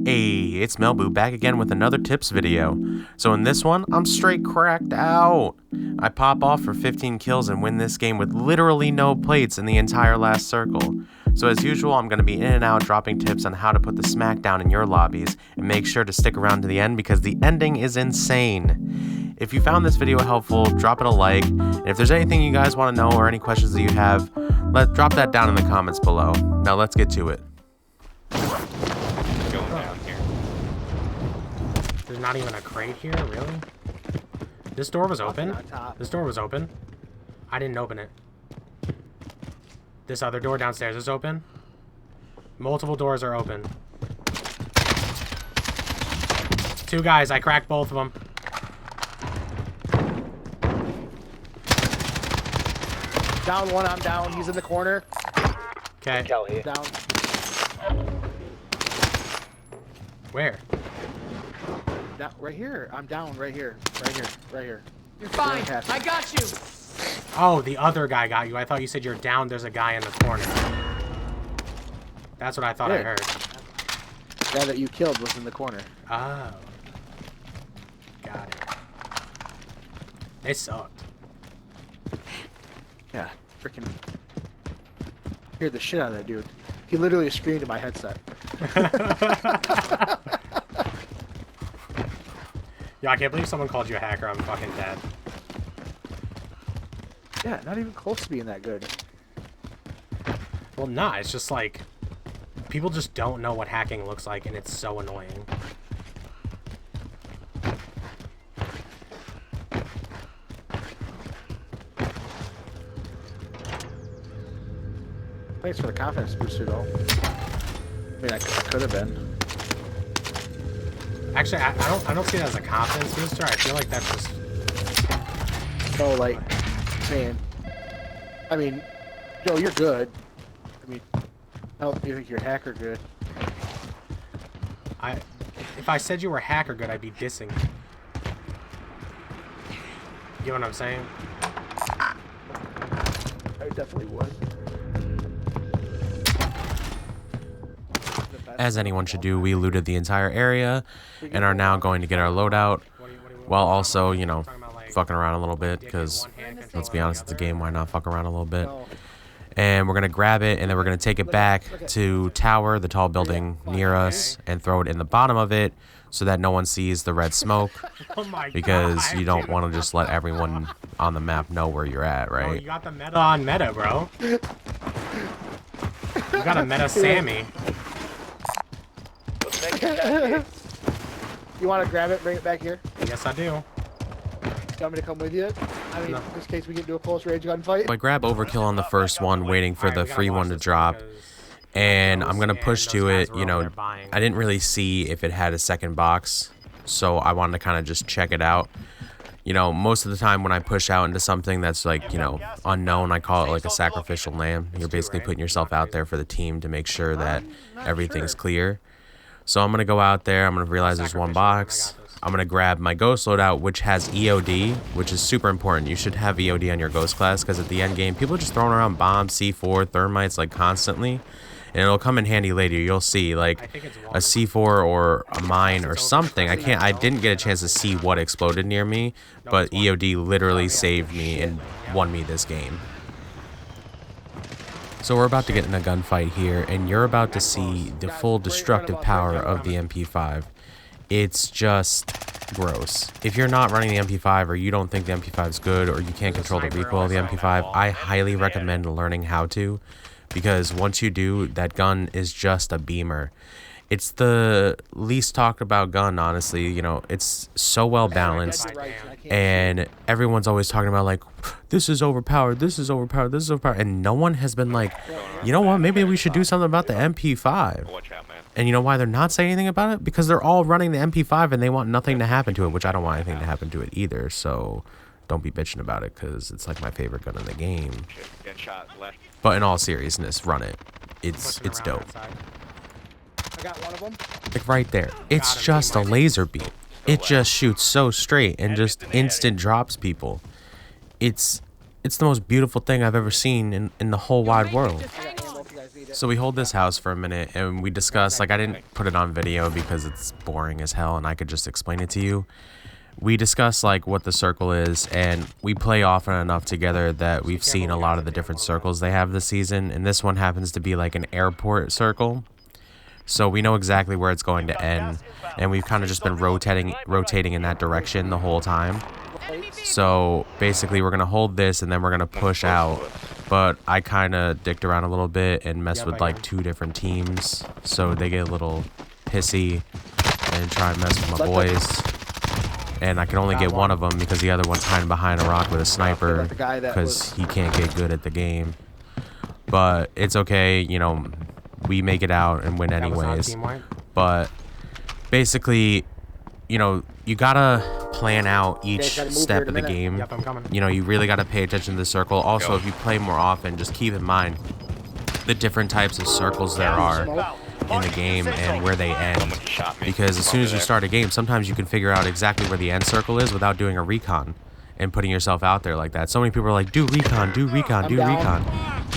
Hey, it's Melboo back again with another tips video. So in this one, I'm straight cracked out. I pop off for 15 kills and win this game with literally no plates in the entire last circle. So as usual, I'm going to be in and out dropping tips on how to put the smack down in your lobbies, and make sure to stick around to the end because the ending is insane. If you found this video helpful, drop it a like, and if there's anything you guys want to know or any questions that you have, drop that down in the comments below. Now let's get to it. Going down here. There's not even a crate here, really? This door was open? This door was open. I didn't open it. This other door downstairs is open. Multiple doors are open. Two guys, I cracked both of them. Down one, I'm down. He's in the corner. Okay. Down. Where? Right here. I'm down. Right here. Right here. Right here. You're fine. I got you. Oh, the other guy got you. I thought you said you're down. There's a guy in the corner. That's what I thought I heard. The guy that you killed was in the corner. Oh. Got it. They sucked. Yeah. Freaking. Heard the shit out of that dude. He literally screamed in my headset. Yeah, I can't believe someone called you a hacker. I'm fucking dead. Yeah, not even close to being that good. Well, nah, it's just like people just don't know what hacking looks like, and it's so annoying. Thanks for the confidence booster, though. I mean, I could have been. Actually, I don't see that as a confidence booster. I feel like that's just. So, like, man. I mean, Joe, you're good. I mean, I don't think you're hacker good. If I said you were hacker good, I'd be dissing. You know what I'm saying? I definitely would. As anyone should do, we looted the entire area and are now going to get our loadout, while also, you know, fucking around a little bit, because let's be honest, it's a game, why not fuck around a little bit. And we're going to grab it, and then we're going to take it back to Tower, the tall building near us, and throw it in the bottom of it so that no one sees the red smoke, because you don't want to just let everyone on the map know where you're at, right? Oh, you got the meta on meta, bro. You got a meta Sammy. You want to grab it, bring it back here? Yes, I do. You want me to come with you? I mean, in this case, we can do a close range gunfight. I grab overkill on the first one, waiting for the free one to drop, and I'm going to push to it. You know, I didn't really see if it had a second box, so I wanted to kind of just check it out. You know, most of the time when I push out into something that's like, you know, unknown, I call it like a sacrificial lamb. You're basically putting yourself out there for the team to make sure that everything's clear. So I'm going to go out there, I'm going to realize there's one box. I'm going to grab my ghost loadout, which has EOD, which is super important. You should have EOD on your ghost class, because at the end game, people are just throwing around bombs, C4, thermites, like, constantly. And it'll come in handy later. You'll see, like, a C4 or a mine or something. I didn't get a chance to see what exploded near me, but EOD literally saved me and won me this game. So we're about to get in a gunfight here, and you're about to see the full destructive power of the MP5. It's just gross. If you're not running the MP5, or you don't think the MP5 is good, or you can't control the recoil of the MP5, I highly recommend learning how to, because once you do, that gun is just a beamer. It's the least talked about gun, honestly. You know, it's so well balanced, and everyone's always talking about, like, this is overpowered, this is overpowered, this is overpowered, and no one has been like, you know what, maybe we should do something about the MP5. And you know why they're not saying anything about it? Because they're all running the MP5 and they want nothing to happen to it, which I don't want anything to happen to it either, so don't be bitching about it, because it's like my favorite gun in the game. But in all seriousness, run it. It's dope. I got one of them. Like right there. It's just a laser beam. It just shoots so straight and just instant drops people. It's the most beautiful thing I've ever seen in the whole wide world. So we hold this house for a minute and we discuss, like I didn't put it on video because it's boring as hell and I could just explain it to you. We discuss like what the circle is and we play often enough together that we've seen a lot of the different circles they have this season. And this one happens to be like an airport circle. So we know exactly where it's going to end. And we've kind of just been rotating in that direction the whole time. So basically we're going to hold this and then we're going to push out. But I kind of dicked around a little bit and messed with like 2 different teams. So they get a little pissy and try and mess with my boys. And I can only get one of them because the other one's hiding behind a rock with a sniper because he can't get good at the game. But it's okay, you know, we make it out and win anyways. But basically, you know, you gotta plan out each step of the game. You know, you really gotta pay attention to the circle. Also, if you play more often, just keep in mind the different types of circles there are in the game and where they end. Because as soon as you start a game, sometimes you can figure out exactly where the end circle is without doing a recon and putting yourself out there like that. So many people are like, do recon, do recon, do recon.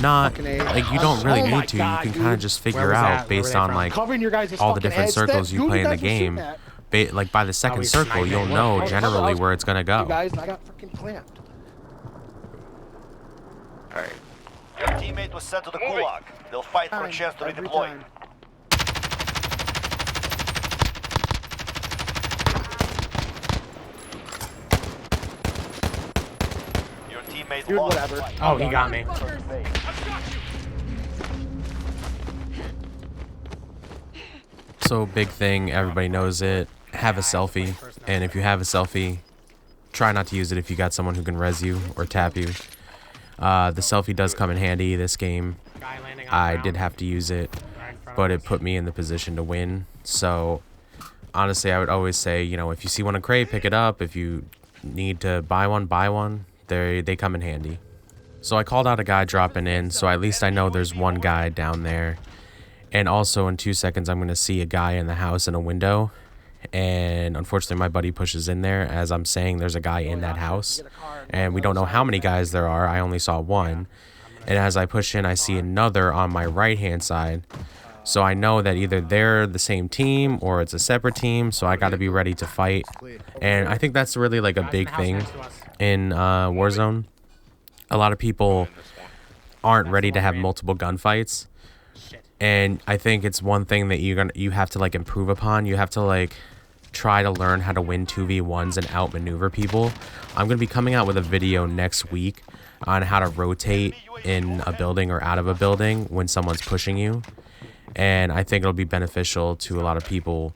Not, like, you don't really need to. You can kind of just figure out based on, like, all the different circles you play in the game. Like, by the second circle, you'll know generally where it's going to go. Guys, I got freaking clamped. Alright. Your teammate was sent to the gulag. They'll fight for a chance to redeploy. Your teammate lost. Whatever. Oh, he got me. So, big thing, everybody knows it. Have a selfie. And if you have a selfie, try not to use it if you got someone who can res you or tap you. The selfie does come in handy this game. I did have to use it, but it put me in the position to win. So, honestly, I would always say, you know, if you see one in crate, pick it up. If you need to buy one, buy one. They come in handy. So I called out a guy dropping in, so at least I know there's one guy down there. And also in 2 seconds, I'm going to see a guy in the house in a window. And unfortunately, my buddy pushes in there as I'm saying there's a guy in that house. And we don't know how many guys there are. I only saw one. And as I push in, I see another on my right-hand side. So I know that either they're the same team or it's a separate team. So I got to be ready to fight. And I think that's really like a big thing in Warzone. A lot of people aren't ready to have multiple gunfights. And I think it's one thing that you have to like improve upon. You have to like try to learn how to win 2v1s and outmaneuver people. I'm going to be coming out with a video next week on how to rotate in a building or out of a building when someone's pushing you. And I think it'll be beneficial to a lot of people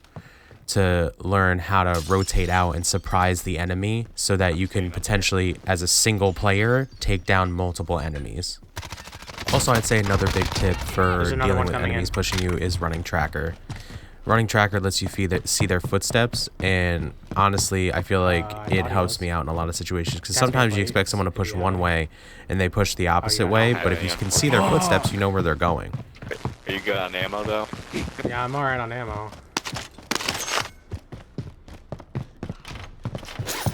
to learn how to rotate out and surprise the enemy so that you can potentially, as a single player, take down multiple enemies. Also, I'd say another big tip for dealing with enemies pushing you is running tracker. Running tracker lets you see their footsteps, and honestly, I feel like it helps me out in a lot of situations, because sometimes you expect someone to push one way, and they push the opposite way, but if you can see their footsteps, you know where they're going. Are you good on ammo, though? Yeah, I'm alright on ammo.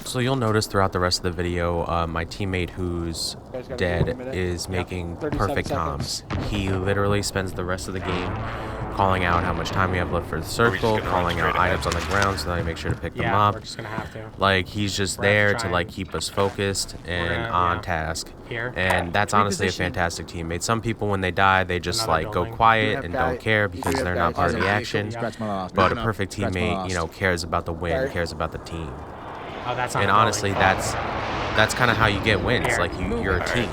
So you'll notice throughout the rest of the video, my teammate who's dead is making perfect comms. He literally spends the rest of the game calling out how much time we have left for the circle, calling out items on the ground so that I make sure to pick them up. We're just gonna have to. Like, he's just there to like keep us focused and on task. And that's honestly a fantastic teammate. Some people, when they die, they just like go quiet and don't care because they're not part of the action. But a perfect teammate, you know, cares about the win, cares about the team. Oh, that's And honestly, that's kind of how you get wins. Like, you're a team.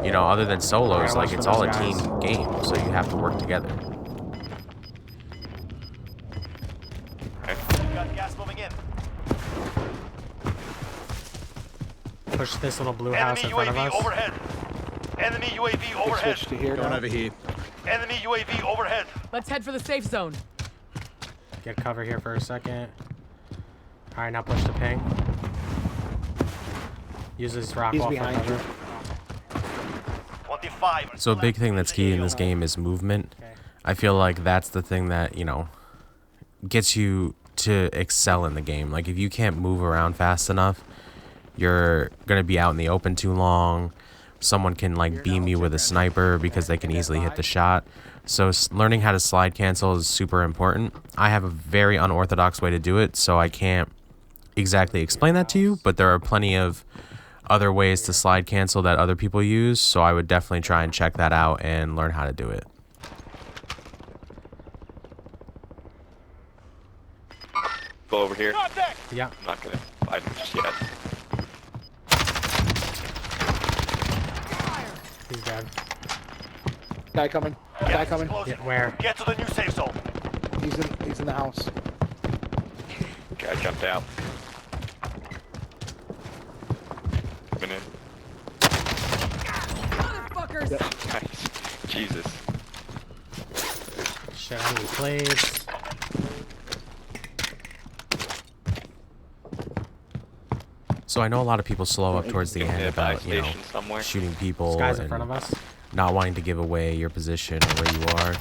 You know, other than solos, like, it's all a team game, so you have to work together. Got gas moving in. Push this little blue house in front of us. Overhead. Enemy UAV overhead. Switch to here. Going over here. Enemy UAV overhead. Let's head for the safe zone. Get cover here for a second. Alright, now push the ping. Use this rock wall for cover. 25. So a big thing that's key in this game is movement. I feel like that's the thing that, you know, gets you to excel in the game. Like, if you can't move around fast enough, you're going to be out in the open too long, someone can like beam you with a sniper because they can easily hit the shot. So learning how to slide cancel is super important. I have a very unorthodox way to do it, so I can't exactly explain that to you, but there are plenty of other ways to slide cancel that other people use, so I would definitely try and check that out and learn how to do it. Go over here. Yeah. I'm not gonna fight him just yet. He's dead. Guy coming. Guy coming. Yeah, where? Get to the new safe zone. He's in the house. Guy jumped out. Coming in. Motherfuckers! Nice. Jesus. Shit, I need plates. So I know a lot of people slow up towards the Get end to a buy about, you know, station somewhere. shooting people This guy's in and front of us. not wanting to give away your position or where you are.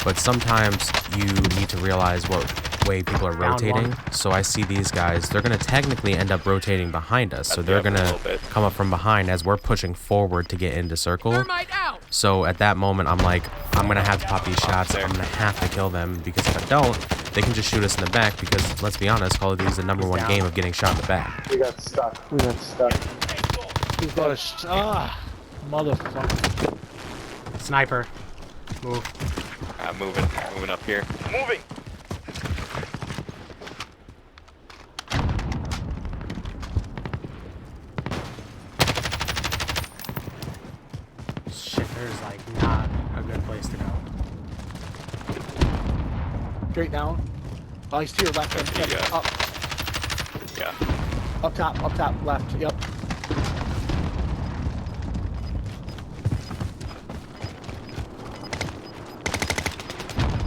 But sometimes you need to realize what way people are Down rotating. one. So I see these guys, they're going to technically end up rotating behind us. So That's they're the going other to little bit. come up from behind as we're pushing forward to get into circle. Thermite out! So at that moment, I'm like, I'm going to have to pop these shots. I'm going to have to kill them, because if I don't, they can just shoot us in the back, because let's be honest, Call of Duty is the number one down. game of getting shot in the back. We got stuck. He's got a motherfucker. Sniper. Move. Moving up here. Moving. Shit, there's like not a good place to go. Straight down. Oh, he's to your left. Yeah. Up. Yeah. Up top, left. Yep.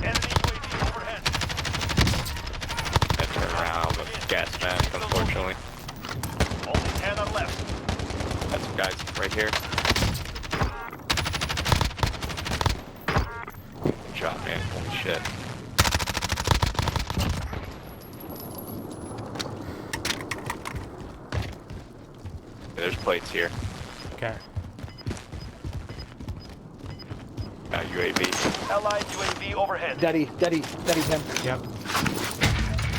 Enemy UAV overhead. And turn around with gas mask, unfortunately. Only 10 on left. Got some guys right here. Good job, man. Holy shit. There's plates here. Okay. Got UAV. Allied UAV overhead. Daddy's him. Yep.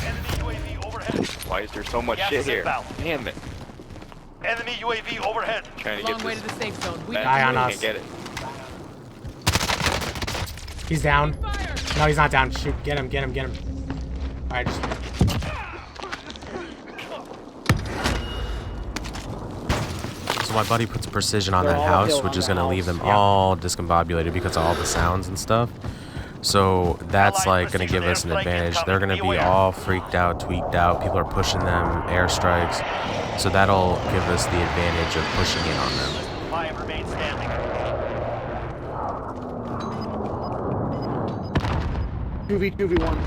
Enemy UAV overhead. Why is there so much Gas shit is here? inbound. Damn it. Enemy UAV overhead. Trying to Long get way this. to the safe zone. We back, Guy on but us. can't get it. He's down. No, he's not down. Shoot. Get him. Alright, just... So my buddy puts precision on They're that all house, uphill which on is the going to leave house. them Yeah. all discombobulated because of all the sounds and stuff. So that's like going to give us an advantage. They're going to be all freaked out, tweaked out. People are pushing them, airstrikes. So that'll give us the advantage of pushing in on them. 5 remain standing. 2v1.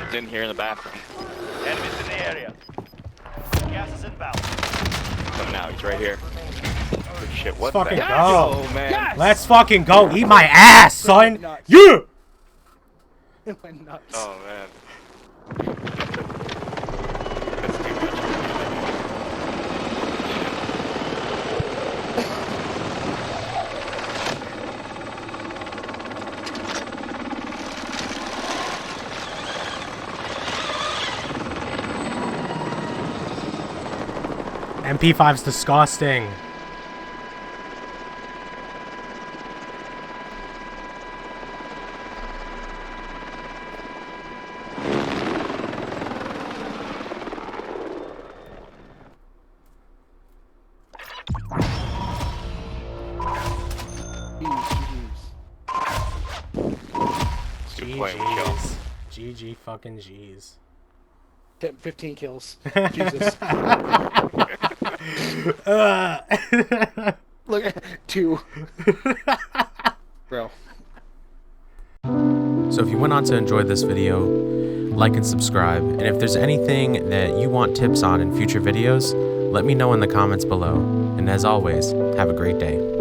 He's in here in the bathroom. Enemies in the area. Gas is inbound. Coming out. He's right here. Good shit. What fucking the go. hell? Oh, man. Let's fucking go. Eat my ass, son. Nuts. Yeah. It went nuts. Oh, man. That's too much. MP5's disgusting. Good play, Michelle. GG fucking G's. 15 kills. Jesus. Look at 2. Bro. So if you went on to enjoy this video, like and subscribe. And if there's anything that you want tips on in future videos, let me know in the comments below. And as always, have a great day.